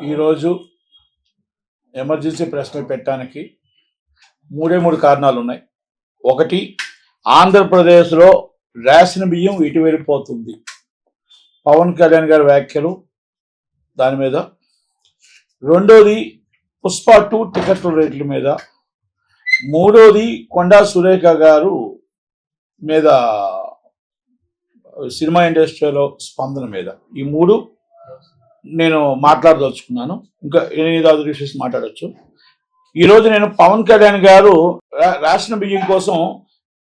ఈరోజు emergency press meet పెట్టడానికి మూడు కారణాలు ఉన్నాయి. ఒకటి, ఆంధ్రప్రదేశ్లో రేషన్ బియ్యం ఇటు వెళ్ళిపోతుంది, పవన్ కళ్యాణ్ గారి వ్యాఖ్యలు దాని మీద. రెండోది, పుష్ప 2 టికెట్ల రేట్ల మీద. మూడోది, కొండా సురేఖ గారు మీద సినిమా ఇండస్ట్రీలో స్పందన మీద. ఈ మూడు నేను మాట్లాడదలుచుకున్నాను. ఇంకా 8 విషయాలు మాట్లాడచ్చు. ఈరోజు నేను పవన్ కళ్యాణ్ గారు రేషన్ బియ్యం కోసం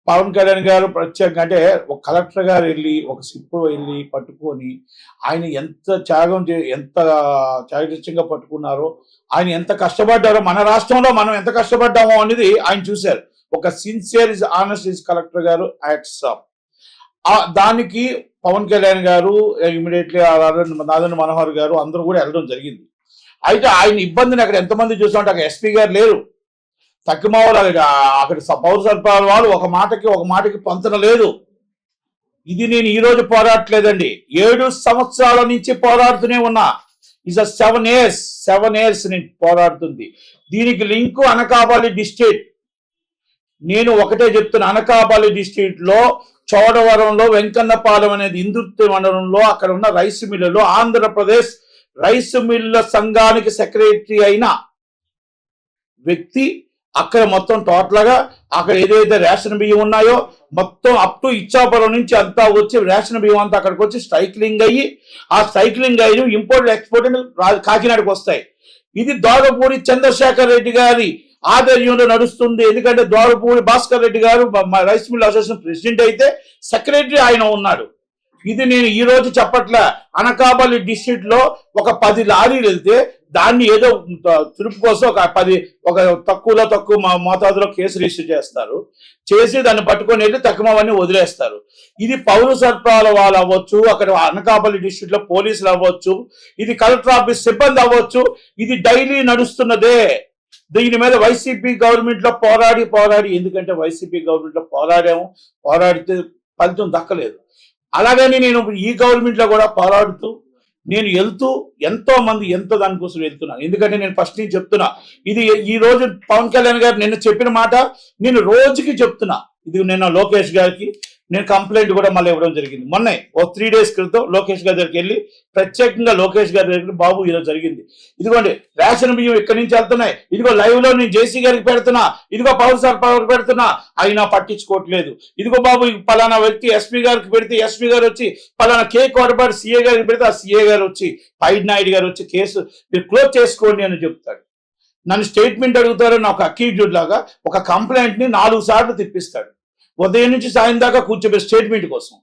పవన్ కళ్యాణ్ గారు ప్రత్యేకంగా, అంటే ఒక కలెక్టర్ గారు వెళ్ళి ఒక సిప్పు వెళ్ళి పట్టుకొని ఆయన ఎంత ఎంత చాకచక్యంగా పట్టుకున్నారో, ఆయన ఎంత కష్టపడ్డారో, మన రాష్ట్రంలో మనం ఎంత కష్టపడ్డామో అనేది ఆయన చూశారు. ఒక sincere is honest is collector గారు యాక్ట్స్ ఆఫ్ దానికి పవన్ కళ్యాణ్ గారు ఇమీడియట్లీ నాదెండ్ల మనోహర్ గారు అందరూ కూడా వెళ్ళడం జరిగింది. అయితే ఆయన ఇబ్బందిని అక్కడ ఎంతమంది చూసామంటే అక్కడ ఎస్పీ గారు లేరు, తక్కువ అక్కడ పౌర సరఫరాల వాళ్ళు ఒక మాటకి పొంతన లేదు. ఇది నేను ఈ రోజు పోరాడట్లేదండి, 7 సంవత్సరాల నుంచి పోరాడుతూనే ఉన్నా. ఇస్ 7 years నేను పోరాడుతుంది. దీనికి లింకు అనకాపల్లి డిస్ట్రిక్ట్. నేను ఒకటే చెప్తున్నా, అనకాపల్లి డిస్ట్రిక్ట్ లో చోడవరంలో వెంకన్నపాలెం అనేది ఇందుర్తి మండలంలో అక్కడ ఉన్న రైస్ మిల్లులో ఆంధ్రప్రదేశ్ రైస్ మిల్ల సంఘానికి సెక్రటరీ అయిన వ్యక్తి అక్కడ మొత్తం టోటల్గా అక్కడ ఏదైతే రేషన్ బియ్యం ఉన్నాయో మొత్తం అప్ టు ఇచ్చాపురం నుంచి అంతా వచ్చి రేషన్ బియ్యం అంతా అక్కడికి వచ్చి స్ట్రైక్లింగ్ అయ్యి, ఆ స్ట్రైక్లింగ్ అయ్యి ఇంపోర్ట్ ఎక్స్పోర్ట్ కాకినాడకు వస్తాయి. ఇది దోగపూడి చంద్రశేఖర్ రెడ్డి గారి ఆధ్వర్యంలో నడుస్తుంది. ఎందుకంటే దోరపూడి భాస్కర్ రెడ్డి గారు రైస్ మిల్ అసోసియేషన్ ప్రెసిడెంట్ అయితే ఒక ఆయన ఉన్నాడు. ఇది నేను ఈ రోజు చెప్పట్లే. అనకాపల్లి డిస్ట్రిక్ట్ లో ఒక 10 లారీలు వెళ్తే దాన్ని ఏదో తురుపు కోసం ఒక తక్కువ మోతాదులో కేసు రిజిస్టర్ చేస్తారు, చేసి దాన్ని పట్టుకొని వెళ్ళి తక్కువన్నీ వదిలేస్తారు. ఇది పౌర సరఫరాల వాళ్ళు అవ్వచ్చు, అక్కడ అనకాపల్లి డిస్ట్రిక్ట్ లో పోలీసులు అవ్వచ్చు, ఇది కలెక్టర్ ఆఫీస్ సిబ్బంది అవ్వచ్చు, ఇది డైలీ నడుస్తున్నదే. దీని మీద వైసీపీ గవర్నమెంట్ లో పోరాడి ఎందుకంటే వైసీపీ గవర్నమెంట్ లో పోరాడితే ఫలితం దక్కలేదు. అలాగని నేను ఈ గవర్నమెంట్ లో కూడా పోరాడుతూ నేను ఎంతో మంది దానికోసం వెళ్తున్నాను. ఎందుకంటే నేను ఫస్ట్ నుంచి చెప్తున్నా, ఇది ఈ రోజు పవన్ కళ్యాణ్ గారు నిన్న చెప్పిన మాట నేను రోజుకి చెప్తున్నా. ఇది నిన్న లోకేష్ గారికి నేను కంప్లైంట్ కూడా మళ్ళీ ఇవ్వడం జరిగింది. మొన్న 3 days క్రితం లోకేష్ గారి దగ్గరికి వెళ్ళి ప్రత్యేకంగా లోకేష్ గారి దగ్గర, బాబు ఇలా జరిగింది, ఇదిగోండి రేషన్ బియ్యం ఇక్కడి నుంచి వెళ్తున్నాయి, ఇదిగో లైవ్ లో నేను జేసీ గారికి పెడుతున్నా, ఇదిగో పౌర సరఫరాకి పెడుతున్నా, అయినా పట్టించుకోవట్లేదు. ఇదిగో బాబు పలానా వ్యక్తి ఎస్పీ గారికి పెడితే ఎస్పీ గారు వచ్చి, పలానా కే కోటపాటి సీఏ గారికి పెడితే ఆ సీఏ గారు వచ్చి, పైనాయుడు గారు వచ్చి కేసు మీరు క్లోజ్ చేసుకోండి అని చెప్తాడు. నన్ను స్టేట్మెంట్ అడుగుతారని ఒక అక్యూజ్డ్ లాగా ఒక కంప్లైంట్ ని 4 సార్లు తిప్పిస్తాడు. ఉదయం నుంచి సాయం దాకా కూర్చోబెట్టి స్టేట్మెంట్ కోసం.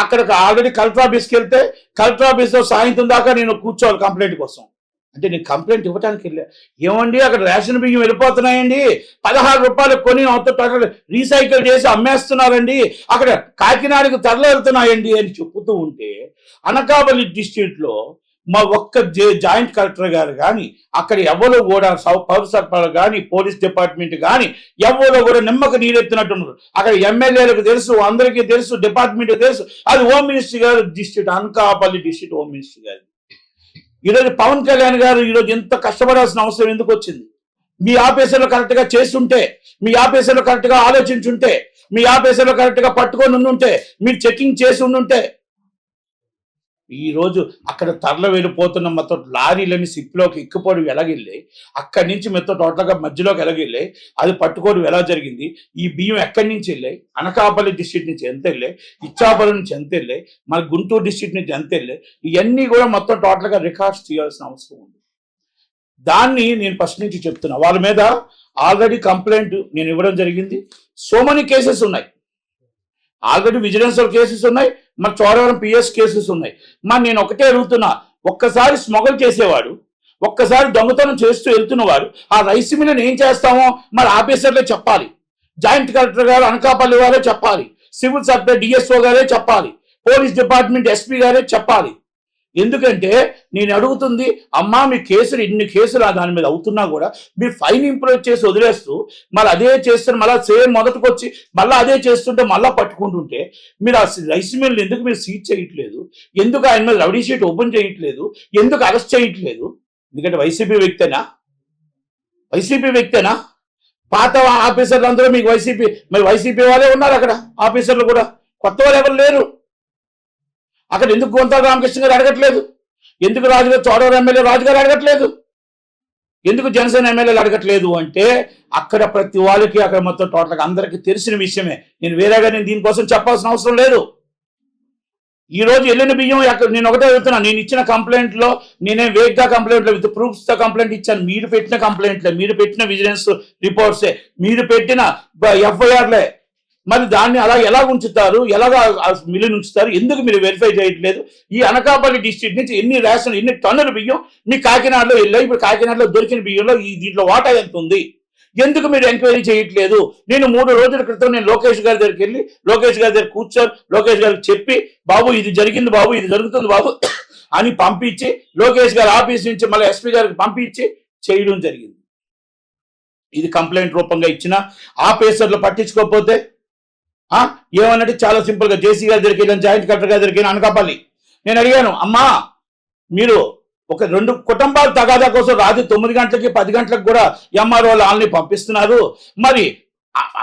అక్కడికి ఆల్రెడీ కలెక్టర్ ఆఫీస్కి వెళ్తే కలెక్టర్ ఆఫీస్లో సాయంత్రం దాకా నేను కూర్చోవాలి కంప్లైంట్ కోసం. అంటే నేను కంప్లైంట్ ఇవ్వడానికి వెళ్ళా. ఏమండి అక్కడ రేషన్ బియ్యం వెళ్ళిపోతున్నాయండి, 16 రూపాయలు కొని రీసైకిల్ చేసి అమ్మేస్తున్నారండి, అక్కడ కాకినాడకు తరలి వెళ్తున్నాయండి అని చెప్పుతూ ఉంటే, అనకాపల్లి డిస్ట్రిక్ట్ లో మా ఒక్క జాయింట్ కలెక్టర్ గారు కానీ, అక్కడ ఎవరో కూడా పౌర సరఫరాలు కానీ, పోలీస్ డిపార్ట్మెంట్ కానీ ఎవరో కూడా నిమ్మక నీరెత్తినట్టున్నారు. అక్కడ ఎమ్మెల్యేలకు తెలుసు, అందరికీ తెలుసు, డిపార్ట్మెంట్ తెలుసు. అది హోమ్ మినిస్టర్ గారు district, Anakapalli district home minister గారు. ఈరోజు పవన్ కళ్యాణ్ గారు ఈరోజు ఎంత కష్టపడాల్సిన అవసరం ఎందుకు వచ్చింది? మీ ఆఫీసర్లు కరెక్ట్ గా చేస్తుంటే, మీ ఆఫీసర్లు కరెక్ట్ గా ఆలోచించుంటే, మీ ఆఫీసర్లు కరెక్ట్ గా పట్టుకొని ఉండుంటే, మీరు చెకింగ్ చేసి ఉండుంటే, ఈ రోజు అక్కడ తరలి వెళ్ళిపోతున్న మొత్తం లారీలని సిప్లోకి ఎక్కిపోవడం ఎలాగెళ్ళి, అక్కడి నుంచి మొత్తం టోటల్గా మధ్యలోకి ఎలాగెళ్ళాయి, అది పట్టుకోవడం ఎలా జరిగింది, ఈ బియ్యం ఎక్కడి నుంచి వెళ్ళాయి, అనకాపల్లి డిస్ట్రిక్ట్ నుంచి ఎంత వెళ్ళాయి, ఇచ్చాపురం నుంచి ఎంత వెళ్ళాయి, మన గుంటూరు డిస్ట్రిక్ట్ నుంచి ఎంత వెళ్ళాయి, ఇవన్నీ కూడా మొత్తం టోటల్గా రికార్డ్స్ తీయాల్సిన అవసరం ఉంది. దాన్ని నేను ఫస్ట్ నుంచి చెప్తున్నా. వాళ్ళ మీద ఆల్రెడీ కంప్లైంట్ నేను ఇవ్వడం జరిగింది. సో మెనీ కేసెస్ ఉన్నాయి, ఆల్రెడీ విజిలెన్స్ కేసెస్ ఉన్నాయి, మరి చోడవరం పిఎస్ కేసెస్ ఉన్నాయి. మరి నేను ఒకటే అడుగుతున్నా, ఒక్కసారి స్మగుల్ చేసేవాడు, ఒక్కసారి దొంగతనం చేస్తూ వెళ్తున్నవాడు ఆ రైస్ మిల్లుని ఏం చేస్తామో మరి ఆఫీసర్లే చెప్పాలి, జాయింట్ కలెక్టర్ గారు అనకాపల్లి వారే చెప్పాలి, సివిల్ సప్లై డిఎస్ఓ గారే చెప్పాలి, పోలీస్ డిపార్ట్మెంట్ ఎస్పీ గారే చెప్పాలి. ఎందుకంటే నేను అడుగుతుంది, అమ్మా మీ కేసులు ఇన్ని కేసులు దాని మీద అవుతున్నా కూడా మీరు ఫైన్ ఇంప్రూవ్ చేసి వదిలేస్తూ మళ్ళీ అదే చేస్తున్న, మళ్ళీ సేమ్ మొదటికి వచ్చి మళ్ళీ అదే చేస్తుంటే మళ్ళీ పట్టుకుంటుంటే, మీరు ఆ రైస్ మిల్ ఎందుకు మీరు సీజ్ చేయట్లేదు? ఎందుకు ఆయన మీద రౌడీ షీట్ ఓపెన్ చేయట్లేదు? ఎందుకు అరెస్ట్ చేయట్లేదు? ఎందుకంటే వైసీపీ వ్యక్తేనా పాత ఆఫీసర్లు అందరూ మీకు మరి వైసీపీ వాళ్ళే ఉన్నారు అక్కడ ఆఫీసర్లు కూడా, కొత్త వాళ్ళు ఎవరు లేరు అక్కడ. ఎందుకు గొంతా రామకృష్ణ గారు అడగట్లేదు? ఎందుకు రాజుగారు చోడవరం ఎమ్మెల్యే రాజుగారు అడగట్లేదు? ఎందుకు జనసేన ఎమ్మెల్యేలు అడగట్లేదు అంటే అక్కడ ప్రతి వాళ్ళకి అక్కడ మొత్తం టోటల్గా అందరికీ తెలిసిన విషయమే. నేను దీనికోసం చెప్పాల్సిన అవసరం లేదు. ఈ రోజు వెళ్ళిన బియ్యం నేను ఒకటే చెప్తున్నా, నేను ఇచ్చిన కంప్లైంట్లో నేనే వేగ్గా కంప్లైంట్లో విత్ ప్రూఫ్స్తో కంప్లైంట్ ఇచ్చాను. మీరు పెట్టిన కంప్లైంట్లే, మీరు పెట్టిన విజిలెన్స్ రిపోర్ట్సే, మీరు పెట్టిన ఎఫ్ఐఆర్లే. మరి దాన్ని అలా ఎలా ఉంచుతారు, ఎలాగా మిల్లుని ఉంచుతారు? ఎందుకు మీరు వెరిఫై చేయట్లేదు? ఈ అనకాపల్లి డిస్ట్రిక్ట్ నుంచి ఎన్ని టన్నుల బియ్యం మీ కాకినాడలో వెళ్ళాయి? ఇప్పుడు కాకినాడలో దొరికిన బియ్యంలో దీంట్లో వాటా ఎంత ఉంది? ఎందుకు మీరు ఎంక్వైరీ చేయట్లేదు? నేను 3 రోజుల క్రితం నేను లోకేష్ గారి దగ్గరికి వెళ్ళి లోకేష్ గారి దగ్గర కూర్చొని లోకేష్ గారికి చెప్పి, బాబు ఇది జరిగింది బాబు, ఇది జరుగుతుంది బాబు అని పంపించి లోకేష్ గారి ఆఫీస్ నుంచి మళ్ళీ ఎస్పీ గారికి పంపించి చేయడం జరిగింది. ఇది కంప్లైంట్ రూపంగా ఇచ్చిన ఆఫీసర్లు పట్టించుకోకపోతే ఏమన్నట్టు చాలా సింపుల్ గా జేసీ గారి దగ్గరికి వెళ్ళాను, జాయింట్ కలెక్టర్ గారి దగ్గరికి అనకాపల్లి. నేను అడిగాను, అమ్మా మీరు ఒక 2 కుటుంబాల తగాదా కోసం రాత్రి 9 గంటలకి 10 గంటలకు కూడా ఎంఆర్ఓ వాళ్ళని పంపిస్తున్నారు. మరి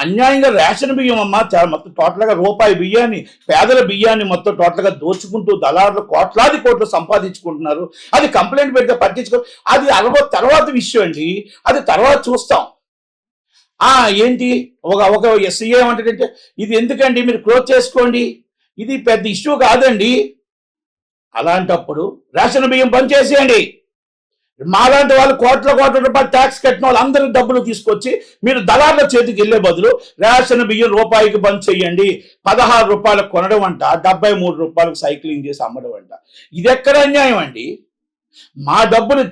అన్యాయంగా రేషన్ బియ్యం అమ్మా మొత్తం టోటల్గా రూపాయి బియ్యాన్ని, పేదల బియ్యాన్ని మొత్తం టోటల్గా దోచుకుంటూ దళారులు కోట్లాది కోట్లు సంపాదించుకుంటున్నారు. అది కంప్లైంట్ పెడితే పట్టించుకో, అది తర్వాత విషయం అండి, అది తర్వాత చూస్తాం. ఏంటి ఒక సీఏ ఏమంటాడంటే ఇది ఎందుకండి మీరు క్లోజ్ చేసుకోండి, ఇది పెద్ద ఇష్యూ కాదండి. అలాంటప్పుడు రేషన్ బియ్యం బంద్ చేసేయండి. మాలాంటి వాళ్ళు కోట్ల రూపాయలు ట్యాక్స్ కట్టిన వాళ్ళు అందరూ డబ్బులు తీసుకొచ్చి మీరు దళార్ల చేతికి వెళ్ళే బదులు రేషన్ బియ్యం రూపాయికి బంద్ చేయండి. 16 రూపాయలకు కొనడం అంట, 73 రూపాయలకు సైక్లింగ్ చేసి అమ్మడం అంట. ఇది ఎక్కడ అన్యాయం అండి?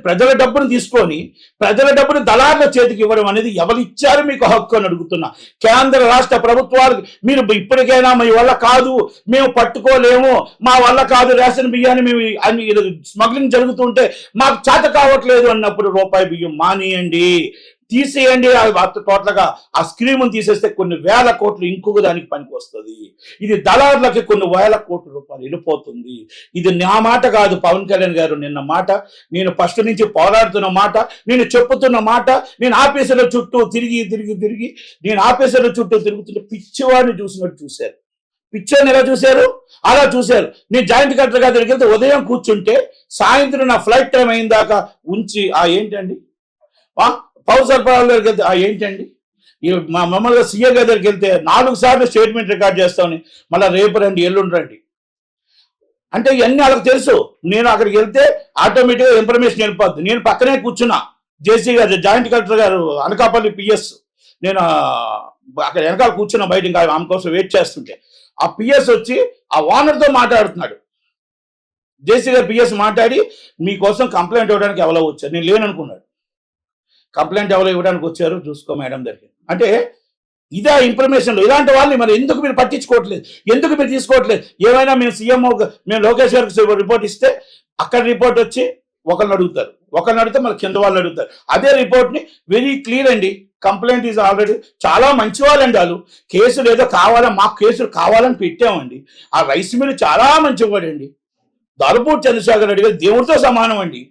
ప్రజల డబ్బును తీసుకొని ప్రజల డబ్బును దళార్ల చేతికి ఇవ్వడం అనేది ఎవరు ఇచ్చారు మీకు హక్కు అని అడుగుతున్నా. కేంద్ర రాష్ట్ర ప్రభుత్వాలు మీరు ఇప్పటికైనా మీ వల్ల కాదు, మేము పట్టుకోలేము, మా వల్ల కాదు, రేషన్ బియ్యాన్ని మేము స్మగ్లింగ్ జరుగుతుంటే మాకు చేత కావట్లేదు అన్నప్పుడు రూపాయి బియ్యం మానేయండి, తీసేయండి. టోటల్గా ఆ స్కీమును తీసేస్తే కొన్ని వేల కోట్లు ఇంకొక దానికి పనికి వస్తుంది. ఇది దళారులకి కొన్ని వేల కోట్ల రూపాయలు వెళ్ళిపోతుంది. ఇది నా మాట కాదు, పవన్ కళ్యాణ్ గారు నిన్న మాట, నేను ఫస్ట్ నుంచి పోరాడుతున్న మాట, నేను చెప్పుతున్న మాట. నేను ఆఫీసుల చుట్టూ తిరిగి నేను ఆఫీసుల చుట్టూ తిరుగుతుంటే పిచ్చివాడిని చూసినట్టు చూశారు. పిచ్చోని ఎలా చూశారు? అలా చూశారు. నేను జాయింట్ కలెక్టర్ గారి దగ్గరికి వెళ్తే ఉదయం కూర్చుంటే సాయంత్రం నా ఫ్లైట్ టైం అయిన దాకా ఉంచి ఏంటండి పౌర సరఫరాల దగ్గరికి వెళ్తే ఏంటండి మామూలుగా సీఏ గారి దగ్గరికి వెళ్తే 4 సార్లు స్టేట్మెంట్ రికార్డ్ చేస్తామని, మళ్ళీ రేపు రండి ఎల్లుండి రండి అంటే ఇవన్నీ వాళ్ళకి తెలుసు. నేను అక్కడికి వెళ్తే ఆటోమేటిక్గా ఇన్ఫర్మేషన్ వెళ్ళిపోద్ది. నేను పక్కనే కూర్చున్నా, జేసీ గారు జాయింట్ కలెక్టర్ గారు అనకాపల్లి పిఎస్, నేను అక్కడ వెనకాల కూర్చున్నా బయట, ఇంకా ఆమె కోసం వెయిట్ చేస్తుంటే ఆ పిఎస్ వచ్చి ఆ ఓనర్తో మాట్లాడుతున్నాడు. జేసీ గారు పిఎస్ మాట్లాడి మీకోసం కంప్లైంట్ ఇవ్వడానికి ఎవరో వచ్చారు, నేను లేననుకున్నాడు. కంప్లైంట్ ఎవరో ఇవ్వడానికి వచ్చారు, చూసుకో మేడం దగ్గర అంటే ఇదే ఇన్ఫర్మేషన్లో. ఇలాంటి వాళ్ళని మరి ఎందుకు మీరు పట్టించుకోవట్లేదు, ఎందుకు మీరు తీసుకోవట్లేదు? ఏమైనా మేము లోకేష్ గారికి రిపోర్ట్ ఇస్తే అక్కడ రిపోర్ట్ వచ్చి ఒకరిని అడిగితే మళ్ళీ కింద వాళ్ళు అడుగుతారు. అదే రిపోర్ట్ని వెరీ క్లియర్ అండి, కంప్లైంట్ ఈజ్ ఆల్రెడీ చాలా మంచి వాళ్ళండి. వాళ్ళు కేసులు ఏదో మాకు కేసులు కావాలని పెట్టామండి. ఆ రైస్ మిల్ చాలా మంచివాడండి, దళపూడి చంద్రశేఖర్ రెడ్డి గారు దేవుడితో సమానం అండి.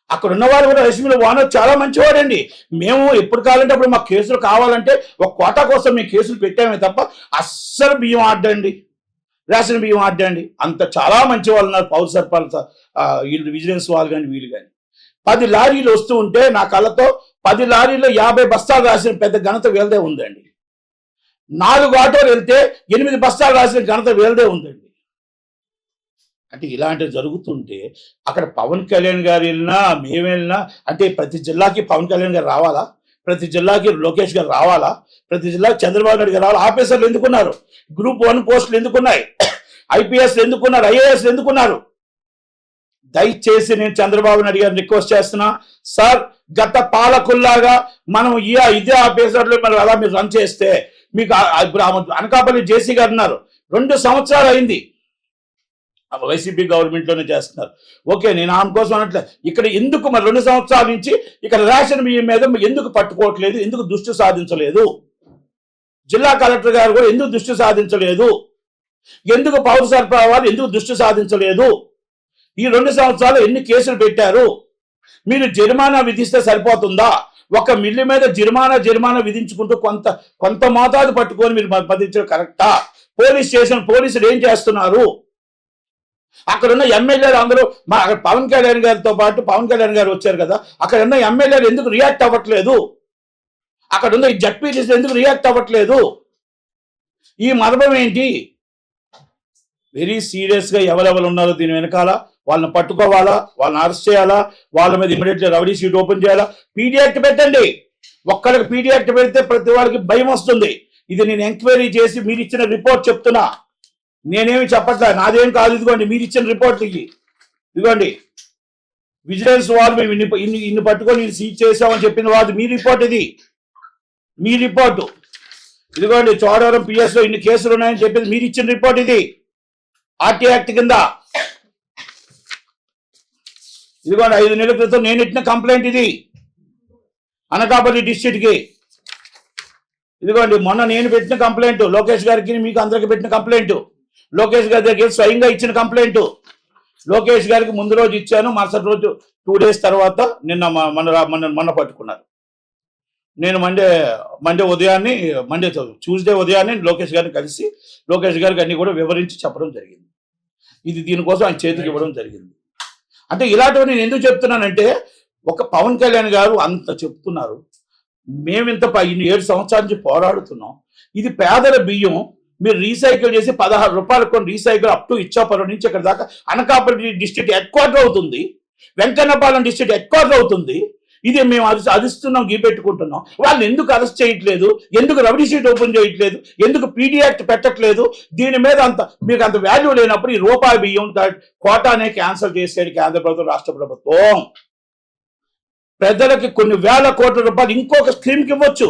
అక్కడ ఉన్నవాళ్ళు కూడా రైస్ మిల్ ఓనర్ చాలా మంచివాడండి. మేము ఎప్పుడు కావాలంటే అప్పుడు మాకు కేసులు కావాలంటే ఒక కోటా కోసం మేము కేసులు పెట్టామే తప్ప అస్సలు బియ్యం ఆడ్డండి, రేషన్ బియ్యం ఆడ్డండి. అంత చాలా మంచి వాళ్ళు ఉన్నారు పౌర సరఫరాల వీళ్ళు విజిలెన్స్ వాళ్ళు కానీ వీళ్ళు కానీ. 10 లారీలు వస్తూ ఉంటే నా కళ్ళతో 10 లారీల్లో 50 బస్తాలు రాసిన పెద్ద ఘనత వీళ్ళదే ఉందండి. 4 ఆటోలు వెళ్తే 8 బస్తాలు రాసిన ఘనత వీళ్ళదే ఉందండి. అంటే ఇలాంటివి జరుగుతుంటే అక్కడ పవన్ కళ్యాణ్ గారు వెళ్ళినా మేము వెళ్ళినా అంటే ప్రతి జిల్లాకి పవన్ కళ్యాణ్ గారు రావాలా? ప్రతి జిల్లాకి లోకేష్ గారు రావాలా? ప్రతి జిల్లాకి చంద్రబాబు నాయుడు గారు రావాలా? ఆఫీసర్లు ఎందుకున్నారు? గ్రూప్ 1 పోస్టులు ఎందుకున్నాయి? ఐపీఎస్లు ఎందుకున్నారు? ఐఏఎస్లు ఎందుకున్నారు? దయచేసి నేను చంద్రబాబు నాయుడు గారిని రిక్వెస్ట్ చేస్తున్నా, సార్ గత పాలకుల్లాగా మనం ఇదే ఆఫీసర్లు మరి అలా మీరు రన్ చేస్తే మీకు ఇప్పుడు అనకాపల్లి జేసీ గారు ఉన్నారు, 2 సంవత్సరాలు అయింది, వైసీపీ గవర్నమెంట్లోనే చేస్తున్నారు. ఓకే, నేను ఆమె కోసం అనట్లేదు. ఇక్కడ ఎందుకు మరి 2 సంవత్సరాల నుంచి ఇక్కడ రేషన్ బియ్యం మీద ఎందుకు పట్టుకోవట్లేదు, ఎందుకు దృష్టి సాధించలేదు? జిల్లా కలెక్టర్ గారు కూడా ఎందుకు దృష్టి సాధించలేదు? ఎందుకు పౌర సరఫరా వాళ్ళు ఎందుకు దృష్టి సాధించలేదు? ఈ 2 సంవత్సరాలు ఎన్ని కేసులు పెట్టారు? మీరు జరిమానా విధిస్తే సరిపోతుందా? ఒక మిల్లు మీద జరిమానా విధించుకుంటూ కొంత మోతాదు పట్టుకొని మీరు పదించడం కరెక్టా? పోలీసులు ఏం చేస్తున్నారు? అక్కడ ఉన్న ఎమ్మెల్యేలు అందరూ అక్కడ పవన్ కళ్యాణ్ గారితో పాటు పవన్ కళ్యాణ్ గారు వచ్చారు కదా, అక్కడ ఉన్న ఎమ్మెల్యేలు ఎందుకు రియాక్ట్ అవ్వట్లేదు? అక్కడ ఉన్న జడ్పీటీసీలు ఎందుకు రియాక్ట్ అవ్వట్లేదు? ఈ మర్మం ఏంటి? వెరీ సీరియస్గా ఎవరెవరు ఉన్నారో దీని వెనకాల వాళ్ళని పట్టుకోవాలా, వాళ్ళని అరెస్ట్ చేయాలా, వాళ్ళ మీద ఇమీడియట్లీ రౌడీ షీట్ ఓపెన్ చేయాలా, పీడీ యాక్ట్ పెట్టండి. ఒక్కడికి పీడీ యాక్ట్ పెడితే ప్రతి వాళ్ళకి భయం వస్తుంది. ఇది నేను ఎంక్వైరీ చేసి మీరు ఇచ్చిన రిపోర్ట్ చెప్తున్నా, నేనేమి చెప్పట్లే, నాదేం కాదు. ఇదిగోండి మీరు ఇచ్చిన రిపోర్ట్, ఇదిగోండి విజిలెన్స్ వాళ్ళు మేము ఇన్ని పట్టుకొని సీజ్ చేసామని చెప్పిన వాళ్ళు మీ రిపోర్ట్, ఇది మీ రిపోర్టు. ఇదిగోండి చోడవరం పిఎస్లో ఇన్ని కేసులు ఉన్నాయని చెప్పింది మీరు ఇచ్చిన రిపోర్ట్, ఇది ఆర్టీ యాక్ట్ కింద. ఇదిగోండి 5 నెలల క్రితం నేను ఇచ్చిన కంప్లైంట్, ఇది అనకాపల్లి డిస్ట్రిక్ట్కి. ఇదిగోండి మొన్న నేను పెట్టిన కంప్లైంట్, లోకేష్ గారికి మీకు అందరికి పెట్టిన కంప్లైంట్, లోకేష్ గారి దగ్గర స్వయంగా ఇచ్చిన కంప్లైంట్. లోకేష్ గారికి ముందు రోజు ఇచ్చాను, మరుసటి రోజు 2 days తర్వాత మొన్న పట్టుకున్నారు. నేను ట్యూస్డే ఉదయాన్నే లోకేష్ గారిని కలిసి లోకేష్ గారికి అన్ని కూడా వివరించి చెప్పడం జరిగింది. ఇది దీనికోసం ఆయన చేతికి ఇవ్వడం జరిగింది. అంటే ఇలాంటివి నేను ఎందుకు చెప్తున్నానంటే, ఒక పవన్ కళ్యాణ్ గారు అంత చెప్తున్నారు, మేమింత 7 సంవత్సరాల నుంచి పోరాడుతున్నాం. ఇది పేదల బియ్యం మీరు రీసైకిల్ చేసి 16 రూపాయలు కొన్ని రీసైకిల్ అప్ టు ఇచ్చాపురం నుంచి ఇక్కడ దాకా అనకాపల్లి డిస్ట్రిక్ట్ హెడ్ క్వార్టర్ అవుతుంది, వెంకన్నపాలెం డిస్ట్రిక్ట్ హెడ్ క్వార్టర్ అవుతుంది. ఇది మేము అదిస్తున్నాం, గీపెట్టుకుంటున్నాం. వాళ్ళని ఎందుకు అరెస్ట్ చేయట్లేదు? ఎందుకు రౌడీ షీట్ ఓపెన్ చేయట్లేదు? ఎందుకు పీడీ యాక్ట్ పెట్టట్లేదు? దీని మీద మీకు అంత వాల్యూ లేనప్పుడు ఈ రూపాయి బియ్యం కోటానే క్యాన్సిల్ చేసేది కేంద్ర ప్రభుత్వం, రాష్ట్ర ప్రభుత్వం. ప్రజలకి కొన్ని వేల కోట్ల రూపాయలు ఇంకొక స్కీమ్కి ఇవ్వచ్చు.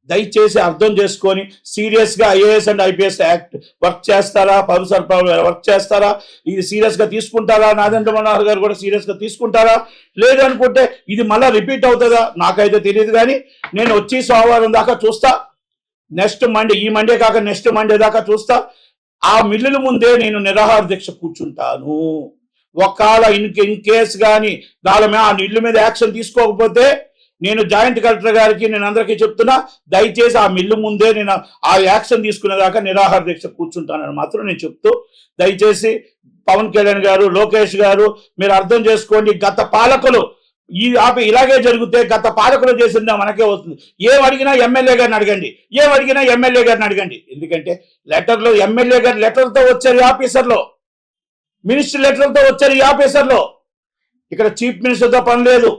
దయచేసి అర్థం చేసుకొని సీరియస్గా IAS and IPS act work చేస్తారా, పౌర సరఫరా వర్క్ చేస్తారా, ఇది సీరియస్గా తీసుకుంటారా? నాదెండ్ర మనోహర్ గారు కూడా సీరియస్గా తీసుకుంటారా? లేదనుకుంటే ఇది మళ్ళీ రిపీట్ అవుతుందా? నాకైతే తెలియదు. కానీ నేను వచ్చి సోమవారం దాకా చూస్తా, నెక్స్ట్ మండే, ఈ మండే కాక నెక్స్ట్ మండే దాకా చూస్తా. ఆ మిల్లుల ముందే నేను నిరాహార దీక్ష కూర్చుంటాను. ఒకవేళ ఇన్ కేసు కానీ ఆ ఇల్లు మీద యాక్షన్ తీసుకోకపోతే నేను జాయింట్ కలెక్టర్ గారికి నేను అందరికీ చెప్తున్నా, దయచేసి ఆ మిల్లు ముందే నేను ఆ యాక్షన్ తీసుకునేదాకా నిరాహార దీక్ష కూర్చుంటానని మాత్రం నేను చెప్తూ, దయచేసి పవన్ కళ్యాణ్ గారు, లోకేష్ గారు మీరు అర్థం చేసుకోండి. గత పాలకులు ఇలాగే జరిగితే గత పాలకులు చేసిందా మనకే వస్తుంది. ఏం అడిగినా ఎమ్మెల్యే గారిని అడగండి, ఎందుకంటే లెటర్లో ఎమ్మెల్యే గారి లెటర్తో వచ్చారు, ఆఫీసర్లో మినిస్టర్ లెటర్తో వచ్చారు ఈ ఆఫీసర్లో. ఇక్కడ చీఫ్ మినిస్టర్తో పని లేదు,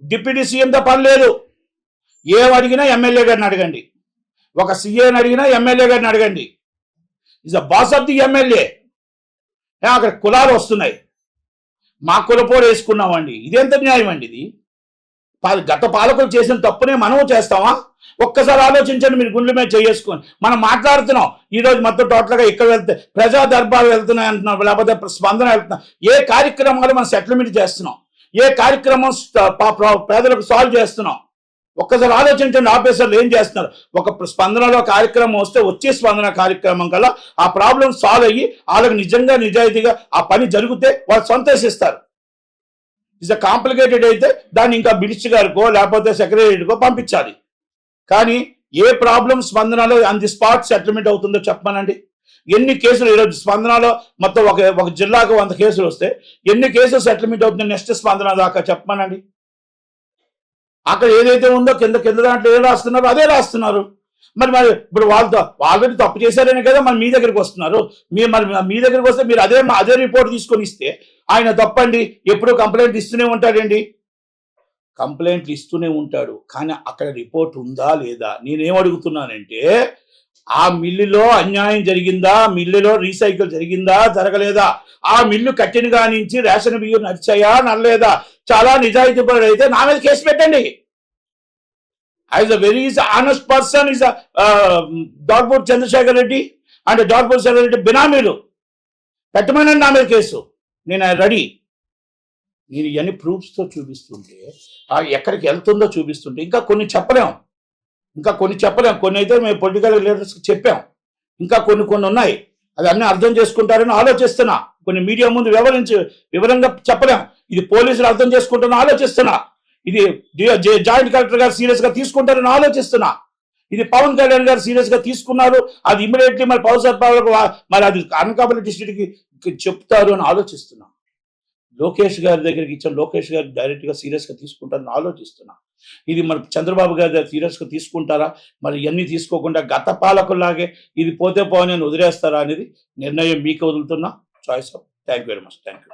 డిప్యూటీ సీఎంతో పని లేదు. ఏం అడిగినా ఎమ్మెల్యే గారిని అడగండి, ఒక సీఏని అడిగినా ఎమ్మెల్యే గారిని అడగండి. Is the boss of the MLA. అక్కడ కులాలు వస్తున్నాయి, మా కులపోడు వేసుకున్నామండి. ఇదెంత న్యాయం అండి? ఇది గత పాలకులు చేసిన తప్పునే మనము చేస్తామా? ఒక్కసారి ఆలోచించండి, మీరు గుండె మీద చేసుకొని. మనం మాట్లాడుతున్నాం ఈరోజు మొత్తం టోటల్గా ఇక్కడ వెళ్తే ప్రజా దర్బారు వెళ్తున్నాయి అంటున్నాం, లేకపోతే స్పందన వెళ్తున్నాం. ఏ కార్యక్రమాలు మనం సెటిల్మెంట్ చేస్తున్నాం, ఏ కార్యక్రమం పేదలకు సాల్వ్ చేస్తున్నాం? ఒక్కసారి ఆలోచించండి. ఆఫీసర్లు ఏం చేస్తున్నారు? ఒక స్పందనలో కార్యక్రమం వస్తే వచ్చే స్పందన కార్యక్రమం కల్లా ఆ ప్రాబ్లం సాల్వ్ అయ్యి వాళ్ళకి నిజాయితీగా ఆ పని జరిగితే వాళ్ళు సంతోషిస్తారు. ఇస్ కాంప్లికేటెడ్ అయితే దాన్ని ఇంకా మినిస్టర్ గారికో లేకపోతే సెక్రటరీకో పంపించాలి. కానీ ఏ ప్రాబ్లం స్పందనలో ఆన్ ది స్పాట్ సెటిల్మెంట్ అవుతుందో చెప్పమనండి. ఎన్ని కేసులు ఈరోజు స్పందనలో మొత్తం ఒక జిల్లాకు 100 కేసులు వస్తే ఎన్ని కేసులు సెటిల్మెంట్ అవుతుంది నెక్స్ట్ స్పందన దాకా చెప్పమనండి. అక్కడ ఏదైతే ఉందో కింద దాంట్లో ఏం రాస్తున్నారో అదే రాస్తున్నారు. మరి ఇప్పుడు వాళ్ళతో ఆల్రెడీ తప్పు చేశారనే కదా మరి మీ దగ్గరికి వస్తున్నారు. మీ దగ్గరికి వస్తే మీరు అదే రిపోర్ట్ తీసుకొని ఇస్తే ఆయన తప్పండి ఎప్పుడూ కంప్లైంట్ ఇస్తూనే ఉంటాడండి. కంప్లైంట్లు ఇస్తూనే ఉంటాడు, కానీ అక్కడ రిపోర్ట్ ఉందా లేదా? నేనేం అడుగుతున్నానంటే, ఆ మిల్లులో అన్యాయం జరిగిందా? మిల్లులో రీసైకిల్ జరిగిందా జరగలేదా? ఆ మిల్లు కట్టిన కానించి రేషన్ బియ్యం నడిచాయా నడలేదా? చాలా నిజాయితీ పరుడు అయితే నా మీద కేసు పెట్టండి. Is a very honest person is డాక్పూర్ చంద్రశేఖర్ రెడ్డి అండ్ డాక్పూర్ చంద్ర రెడ్డి బినామీలు పెట్టమనండి నా మీద కేసు. నేను రెడీ. నేను ఇవన్నీ ప్రూఫ్స్తో చూపిస్తుంటే ఎక్కడికి వెళ్తుందో చూపిస్తుంటే ఇంకా కొన్ని చెప్పలేం. కొన్ని అయితే మేము పొలిటికల్ లీడర్స్కి చెప్పాం. ఇంకా కొన్ని ఉన్నాయి. అది అన్నీ అర్థం చేసుకుంటారని ఆలోచిస్తున్నా. కొన్ని మీడియా ముందు వివరంగా చెప్పలేం. ఇది పోలీసులు అర్థం చేసుకుంటారని ఆలోచిస్తున్నా. ఇది జాయింట్ కలెక్టర్ గారు సీరియస్ గా తీసుకుంటారని ఆలోచిస్తున్నా. ఇది పవన్ కళ్యాణ్ గారు సీరియస్ గా తీసుకున్నారు, అది ఇమీడియట్లీ మరి పవర్ సరఫరాలకు మరి అది అనకాపల్లి డిస్ట్రిక్ట్ కి చెప్తారు అని ఆలోచిస్తున్నా. లోకేష్ గారి దగ్గరికి ఇచ్చిన లోకేష్ గారు డైరెక్ట్ గా సీరియస్ గా తీసుకుంటారని ఆలోచిస్తున్నా. ఇది మరి చంద్రబాబు గారి సీరియస్ గా తీసుకుంటారా, మరి ఇవన్నీ తీసుకోకుండా గత పాలకుల్లాగే ఇది పోతే పోని అని వదిలేస్తారా అనేది నిర్ణయం మీకు వదులుతున్నా. Choice of. Thank you very much. Thank you.